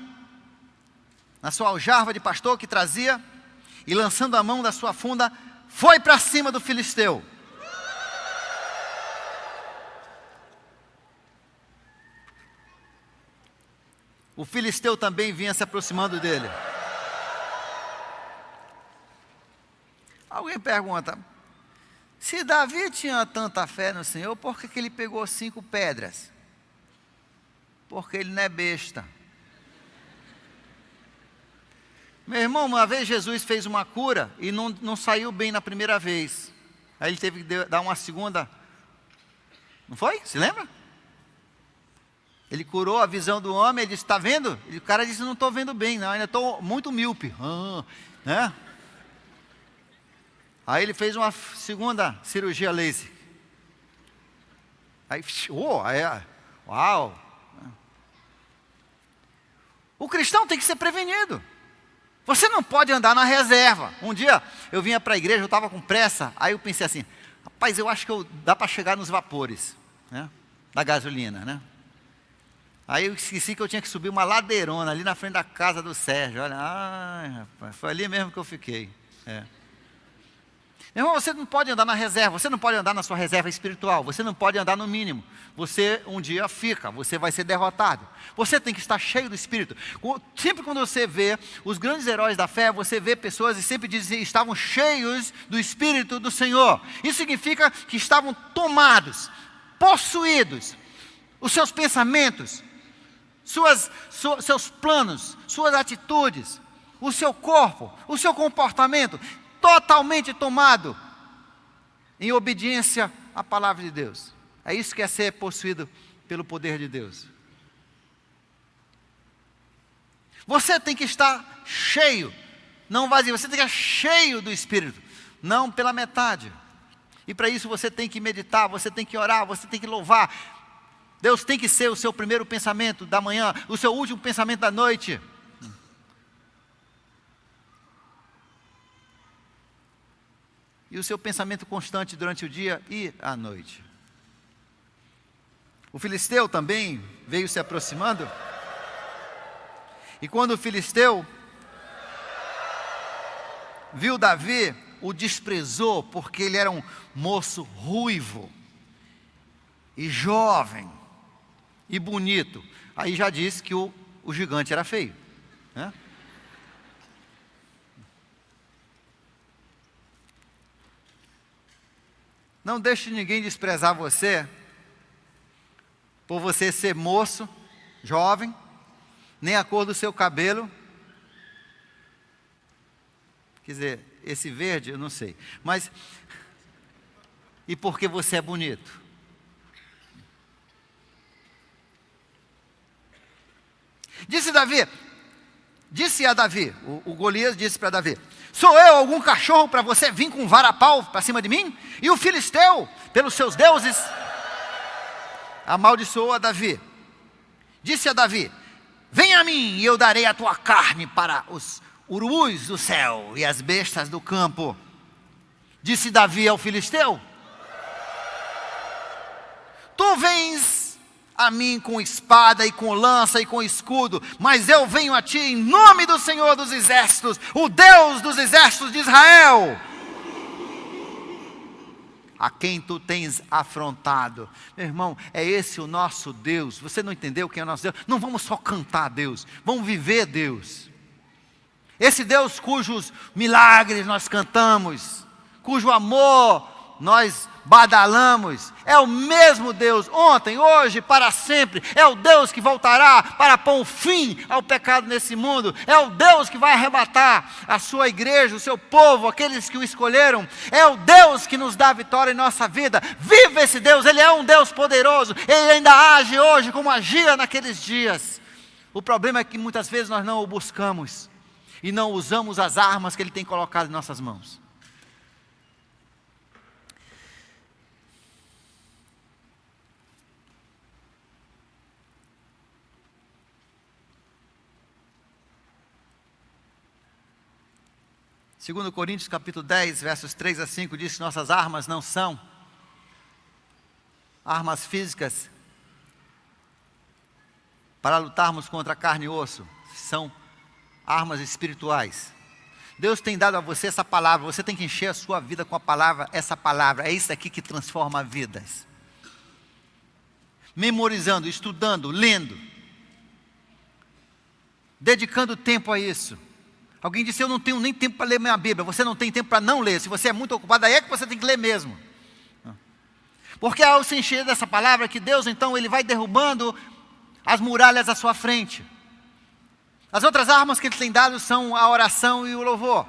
na sua aljarva de pastor que trazia, e lançando a mão da sua funda, foi para cima do filisteu. O filisteu também vinha se aproximando dele. Alguém pergunta: se Davi tinha tanta fé no Senhor, por que ele pegou 5 pedras? Porque ele não é besta. Meu irmão, uma vez Jesus fez uma cura e não saiu bem na primeira vez. Aí ele teve que dar uma segunda. Não foi? Se lembra? Ele curou a visão do homem, ele disse: está vendo? E o cara disse: não estou vendo bem, não, ainda estou muito míope. Né? Aí ele fez uma segunda cirurgia laser. Aí, uau! O cristão tem que ser prevenido. Você não pode andar na reserva. Um dia eu vinha para a igreja, eu estava com pressa, aí eu pensei assim: rapaz, eu acho que dá para chegar nos vapores, né, da gasolina, né? Aí eu esqueci que eu tinha que subir uma ladeirona ali na frente da casa do Sérgio. Olha, rapaz, foi ali mesmo que eu fiquei. Irmão, você não pode andar na reserva, você não pode andar na sua reserva espiritual, você não pode andar no mínimo. Você um dia fica, você vai ser derrotado. Você tem que estar cheio do Espírito. Sempre quando você vê os grandes heróis da fé, você vê pessoas e sempre dizem que estavam cheios do Espírito do Senhor. Isso significa que estavam tomados, possuídos, os seus pensamentos, seus planos, suas atitudes, o seu corpo, o seu comportamento, totalmente tomado em obediência à palavra de Deus. É isso que é ser possuído pelo poder de Deus. Você tem que estar cheio, não vazio, você tem que estar cheio do Espírito, não pela metade. E para isso você tem que meditar, você tem que orar, você tem que louvar. Deus tem que ser o seu primeiro pensamento da manhã, o seu último pensamento da noite. E o seu pensamento constante durante o dia e a noite. O filisteu também veio se aproximando. E quando o filisteu viu Davi, o desprezou, porque ele era um moço ruivo e jovem e bonito. Aí já disse que o gigante era feio, né? Não deixe ninguém desprezar você por você ser moço, jovem, nem a cor do seu cabelo. Quer dizer, esse verde eu não sei, mas e porque você é bonito. Disse a Davi, o Golias disse para Davi: sou eu algum cachorro para você vir com vara-pau para cima de mim? E o filisteu, pelos seus deuses, amaldiçoou a Davi. Disse a Davi: vem a mim e eu darei a tua carne para os urubus do céu e as bestas do campo. Disse Davi ao filisteu: tu vens a mim com espada e com lança e com escudo, mas eu venho a ti em nome do Senhor dos exércitos, o Deus dos exércitos de Israel, a quem tu tens afrontado. Meu irmão, é esse o nosso Deus. Você não entendeu quem é o nosso Deus? Não vamos só cantar Deus, vamos viver Deus. Esse Deus cujos milagres nós cantamos, cujo amor nós badalamos, é o mesmo Deus, ontem, hoje, para sempre. É o Deus que voltará para pôr um fim ao pecado nesse mundo. É o Deus que vai arrebatar a sua igreja, o seu povo, aqueles que o escolheram. É o Deus que nos dá vitória em nossa vida. Viva esse Deus, Ele é um Deus poderoso. Ele ainda age hoje como agia naqueles dias. O problema é que muitas vezes nós não o buscamos e não usamos as armas que Ele tem colocado em nossas mãos. Segundo Coríntios capítulo 10, versos 3 a 5, diz que nossas armas não são armas físicas para lutarmos contra carne e osso, são armas espirituais. Deus tem dado a você essa palavra, você tem que encher a sua vida com a palavra, essa palavra, é isso aqui que transforma vidas. Memorizando, estudando, lendo, dedicando tempo a isso. Alguém disse: eu não tenho nem tempo para ler minha Bíblia. Você não tem tempo para não ler. Se você é muito ocupado, aí é que você tem que ler mesmo. Porque ao se encher dessa palavra, que Deus então Ele vai derrubando as muralhas à sua frente. As outras armas que Ele tem dado são a oração e o louvor.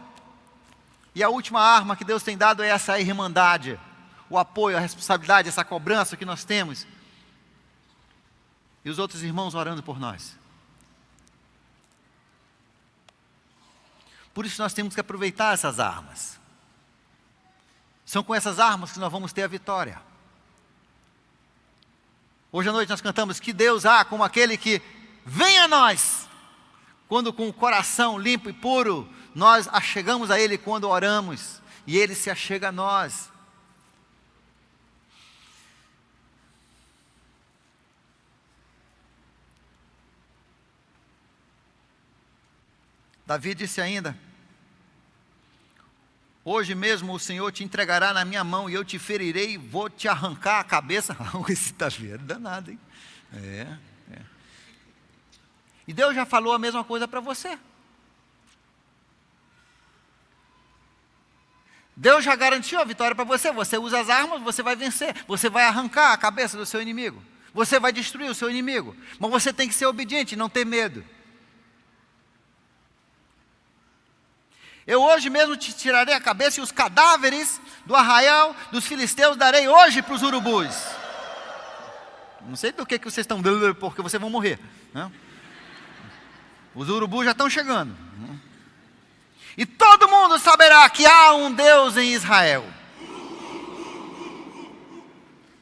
E a última arma que Deus tem dado é essa irmandade, o apoio, a responsabilidade, essa cobrança que nós temos. E os outros irmãos orando por nós. Por isso nós temos que aproveitar essas armas. São com essas armas que nós vamos ter a vitória. Hoje à noite nós cantamos: que Deus há como aquele que vem a nós. Quando com o coração limpo e puro, nós achegamos a Ele quando oramos. E Ele se achega a nós. Davi disse ainda: hoje mesmo o Senhor te entregará na minha mão e eu te ferirei e vou te arrancar a cabeça. Esse Davi é danado, hein? É. E Deus já falou a mesma coisa para você. Deus já garantiu a vitória para você. Você usa as armas, você vai vencer. Você vai arrancar a cabeça do seu inimigo. Você vai destruir o seu inimigo. Mas você tem que ser obediente e não ter medo. Eu hoje mesmo te tirarei a cabeça e os cadáveres do arraial dos filisteus darei hoje para os urubus. Não sei do que vocês estão dando, porque vocês vão morrer, né? Os urubus já estão chegando. E todo mundo saberá que há um Deus em Israel.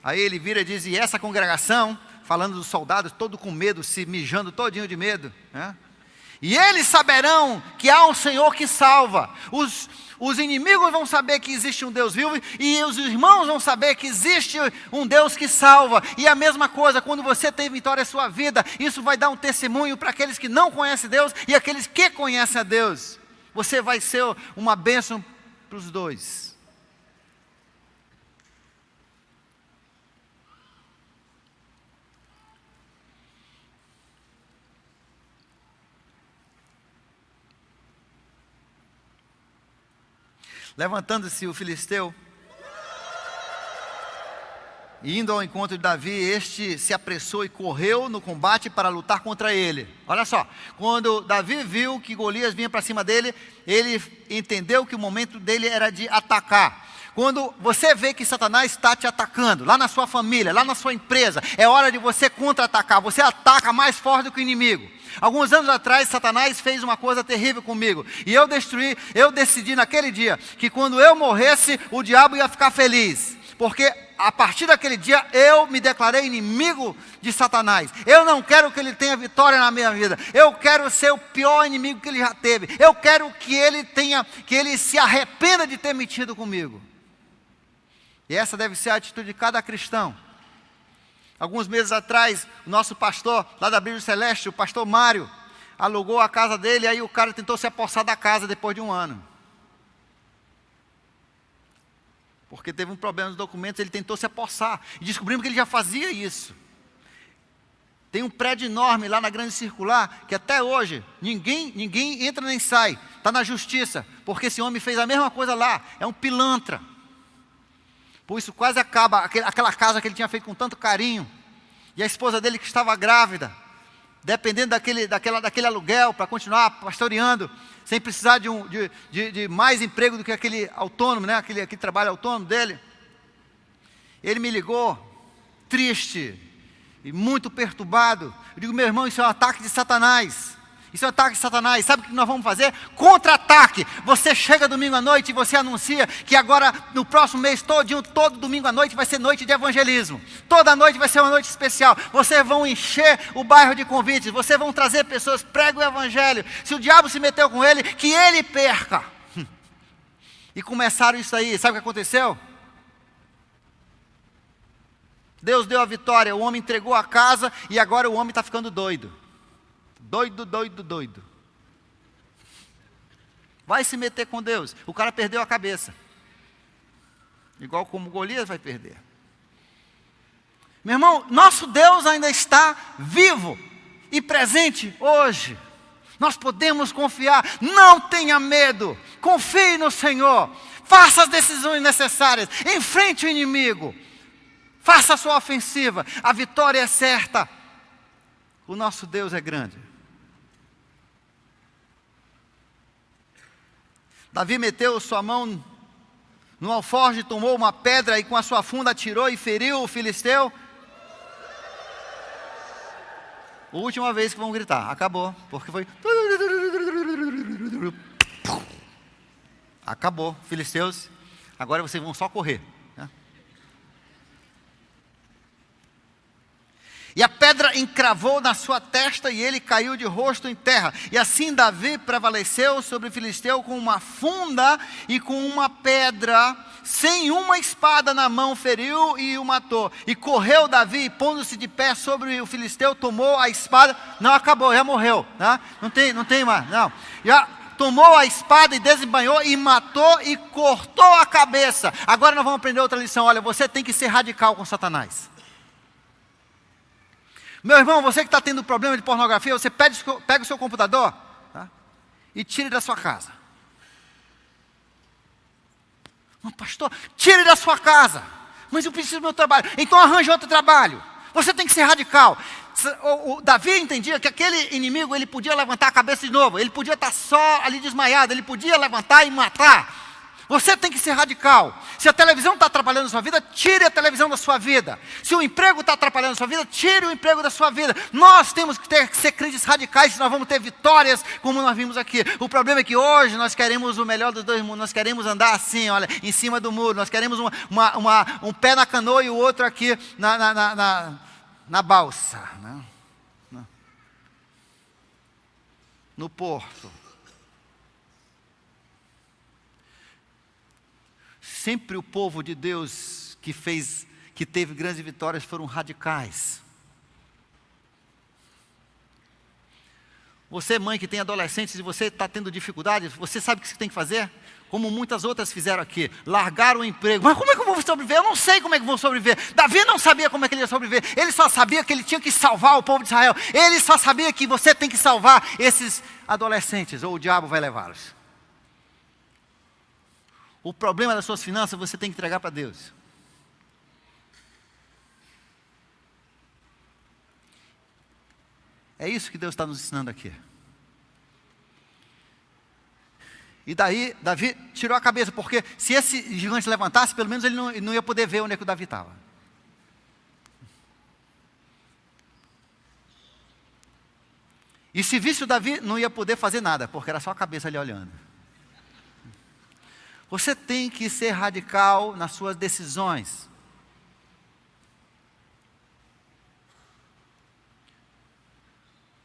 Aí ele vira e diz: e essa congregação, falando dos soldados, todo com medo, se mijando todinho de medo, né? E eles saberão que há um Senhor que salva. Os inimigos vão saber que existe um Deus vivo. E os irmãos vão saber que existe um Deus que salva. E a mesma coisa, quando você tem vitória em sua vida, isso vai dar um testemunho para aqueles que não conhecem Deus e aqueles que conhecem a Deus. Você vai ser uma bênção para os dois. Levantando-se o filisteu, E indo ao encontro de Davi, este se apressou e correu no combate para lutar contra ele. Olha só, quando Davi viu que Golias vinha para cima dele, ele entendeu que o momento dele era de atacar. Quando você vê que Satanás está te atacando, lá na sua família, lá na sua empresa, é hora de você contra-atacar, você ataca mais forte do que o inimigo. Alguns anos atrás, Satanás fez uma coisa terrível comigo, e eu decidi naquele dia, que quando eu morresse, o diabo ia ficar feliz, porque a partir daquele dia, eu me declarei inimigo de Satanás. Eu não quero que ele tenha vitória na minha vida. Eu quero ser o pior inimigo que ele já teve. Eu quero que ele se arrependa de ter mentido comigo. E essa deve ser a atitude de cada cristão. Alguns meses atrás, o nosso pastor, lá da Bíblia Celeste, o pastor Mário, alugou a casa dele, e aí o cara tentou se apossar da casa depois de um ano. Porque teve um problema nos documentos, ele tentou se apossar. E descobrimos que ele já fazia isso. Tem um prédio enorme lá na Grande Circular, que até hoje, ninguém entra nem sai. Está na justiça, porque esse homem fez a mesma coisa lá. É um pilantra. Por isso quase acaba aquela casa que ele tinha feito com tanto carinho. E a esposa dele que estava grávida, dependendo daquele aluguel para continuar pastoreando, sem precisar de mais emprego do que aquele autônomo, né? aquele trabalho autônomo dele. Ele me ligou, triste e muito perturbado. Eu digo, meu irmão, isso é um ataque de Satanás. Isso é um ataque de Satanás. Sabe o que nós vamos fazer? Contra-ataque. Você chega domingo à noite e você anuncia que agora, no próximo mês todo domingo à noite vai ser noite de evangelismo. Toda noite vai ser uma noite especial. Vocês vão encher o bairro de convites. Vocês vão trazer pessoas, prega o evangelho. Se o diabo se meteu com ele, que ele perca. E começaram isso aí. Sabe o que aconteceu? Deus deu a vitória. O homem entregou a casa e agora o homem está ficando doido. Doido. Vai se meter com Deus. O cara perdeu a cabeça. Igual como Golias vai perder. Meu irmão, nosso Deus ainda está vivo e presente hoje. Nós podemos confiar. Não tenha medo. Confie no Senhor. Faça as decisões necessárias. Enfrente o inimigo. Faça a sua ofensiva. A vitória é certa. O nosso Deus é grande. Davi meteu sua mão no alforje, tomou uma pedra e com a sua funda atirou e feriu o filisteu. A última vez que vão gritar, acabou, porque foi... Acabou, filisteus, agora vocês vão só correr. E a pedra encravou na sua testa e ele caiu de rosto em terra. E assim Davi prevaleceu sobre o filisteu com uma funda e com uma pedra, sem uma espada na mão, feriu e o matou. E correu Davi, pondo-se de pé sobre o filisteu, tomou a espada. Não, acabou, já morreu. Tá? Não tem mais, não. Já tomou a espada e desembanhou e matou e cortou a cabeça. Agora nós vamos aprender outra lição. Olha, você tem que ser radical com Satanás. Meu irmão, você que está tendo problema de pornografia, você pega o seu computador, tá? E tire da sua casa. Não, pastor, tire da sua casa. Mas eu preciso do meu trabalho. Então arranje outro trabalho. Você tem que ser radical. O Davi entendia que aquele inimigo, ele podia levantar a cabeça de novo. Ele podia estar só ali desmaiado. Ele podia levantar e matar. Você tem que ser radical. Se a televisão está atrapalhando a sua vida, tire a televisão da sua vida. Se o emprego está atrapalhando a sua vida, tire o emprego da sua vida. Nós temos que ser crentes radicais, se nós vamos ter vitórias, como nós vimos aqui. O problema é que hoje nós queremos o melhor dos dois mundos. Nós queremos andar assim, olha, em cima do muro. Nós queremos um pé na canoa e o outro aqui na balsa, né? No porto. Sempre o povo de Deus que teve grandes vitórias foram radicais. Você, mãe que tem adolescentes e você está tendo dificuldades, você sabe o que você tem que fazer? Como muitas outras fizeram aqui, largaram o emprego. Mas como é que eu vou sobreviver? Eu não sei como é que vou sobreviver. Davi não sabia como é que ele ia sobreviver. Ele só sabia que ele tinha que salvar o povo de Israel. Ele só sabia que você tem que salvar esses adolescentes, ou o diabo vai levá-los. O problema das suas finanças você tem que entregar para Deus. É isso que Deus está nos ensinando aqui. E daí, Davi tirou a cabeça, porque se esse gigante levantasse, pelo menos ele não ia poder ver onde é que o Davi estava. E se visse o Davi, não ia poder fazer nada, porque era só a cabeça ali olhando. Você tem que ser radical nas suas decisões.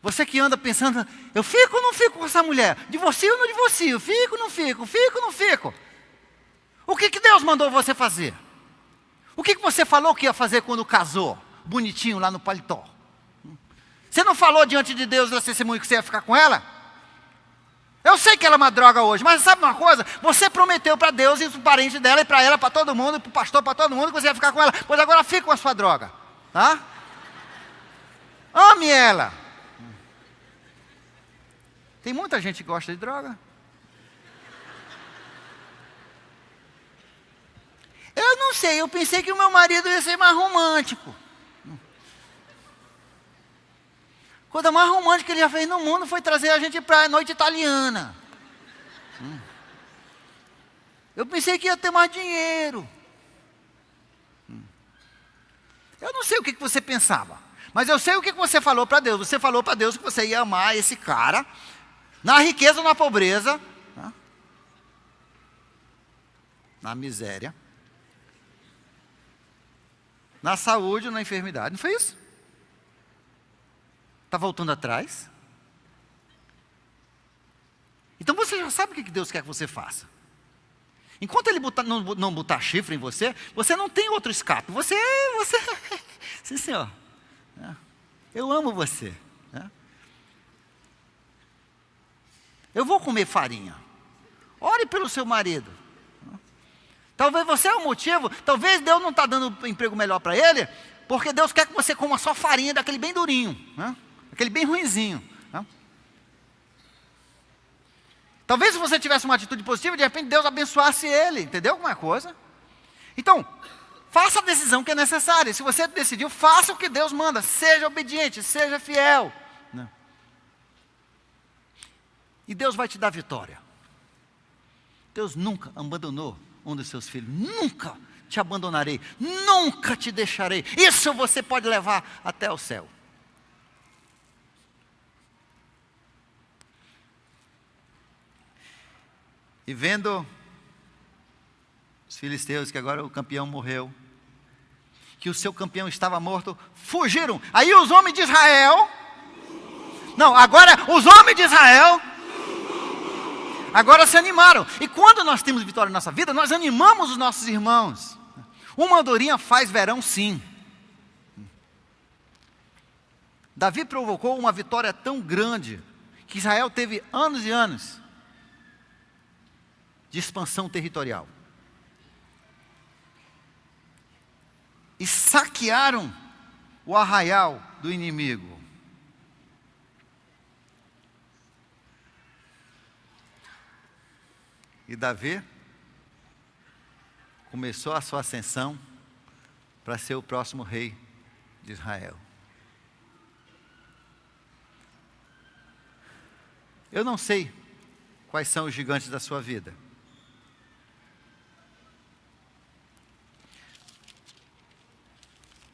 Você que anda pensando, eu fico ou não fico com essa mulher? Divorcio ou não divorcio? Fico ou não fico? Fico ou não fico? O que Deus mandou você fazer? O que você falou que ia fazer quando casou? Bonitinho lá no paletó. Você não falou diante de Deus da testemunha que você ia ficar com ela? Eu sei que ela é uma droga hoje, mas sabe uma coisa? Você prometeu para Deus e para o parente dela, e para ela, para todo mundo, e para o pastor, para todo mundo, que você ia ficar com ela. Pois agora fica com a sua droga. Tá? Ame ela. Tem muita gente que gosta de droga. Eu não sei, eu pensei que o meu marido ia ser mais romântico. A coisa mais romântica que ele já fez no mundo foi trazer a gente para a noite italiana. Eu pensei que ia ter mais dinheiro. Eu não sei o que você pensava, mas eu sei o que você falou para Deus. Você falou para Deus que você ia amar esse cara, na riqueza ou na pobreza, tá? Na miséria, na saúde ou na enfermidade. Não foi isso? Está voltando atrás? Então você já sabe o que Deus quer que você faça. Enquanto Ele não botar chifre em você, você não tem outro escape. Você, sim senhor, eu amo você. Eu vou comer farinha. Ore pelo seu marido. Talvez você é o motivo, talvez Deus não está dando um emprego melhor para ele, porque Deus quer que você coma só farinha daquele bem durinho, aquele bem ruinzinho. Talvez se você tivesse uma atitude positiva, de repente Deus abençoasse ele, entendeu alguma coisa? Então, faça a decisão que é necessária. Se você decidiu, faça o que Deus manda, seja obediente, seja fiel. E Deus vai te dar vitória. Deus nunca abandonou um dos seus filhos, nunca te abandonarei, nunca te deixarei. Isso você pode levar até o céu. E vendo os filisteus, que agora o campeão morreu, que o seu campeão estava morto, fugiram. Aí os homens de Israel, agora os homens de Israel, agora se animaram. E quando nós temos vitória na nossa vida, nós animamos os nossos irmãos. Uma andorinha faz verão, sim. Davi provocou uma vitória tão grande, que Israel teve anos e anos de expansão territorial. E saquearam o arraial do inimigo. E Davi começou a sua ascensão para ser o próximo rei de Israel. Eu não sei quais são os gigantes da sua vida.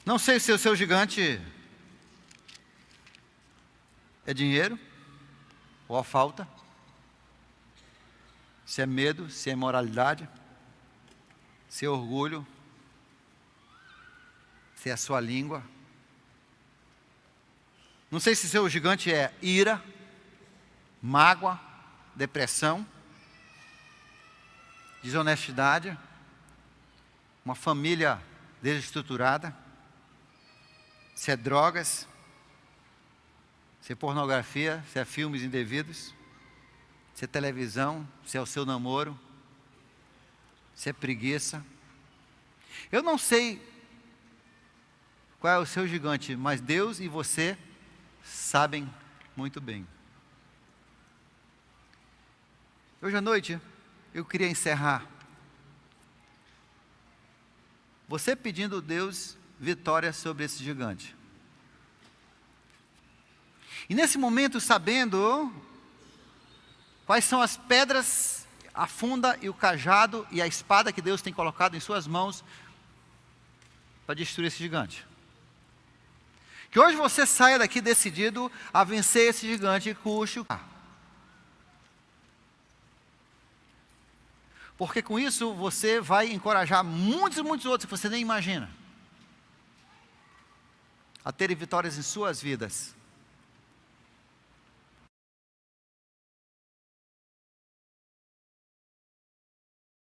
Não sei se o seu gigante é dinheiro ou a falta, se é medo, se é imoralidade, se é orgulho, se é a sua língua. Não sei se seu gigante é ira, mágoa, depressão, desonestidade, uma família desestruturada, se é drogas, se é pornografia, se é filmes indevidos, se é televisão, se é o seu namoro, se é preguiça. Eu não sei qual é o seu gigante, mas Deus e você sabem muito bem. Hoje à noite, eu queria encerrar você pedindo a Deus vitória sobre esse gigante. E nesse momento, sabendo quais são as pedras, a funda e o cajado e a espada que Deus tem colocado em suas mãos para destruir esse gigante. Que hoje você saia daqui decidido a vencer esse gigante, custe o que custar. Porque com isso você vai encorajar muitos e muitos outros que você nem imagina a terem vitórias em suas vidas.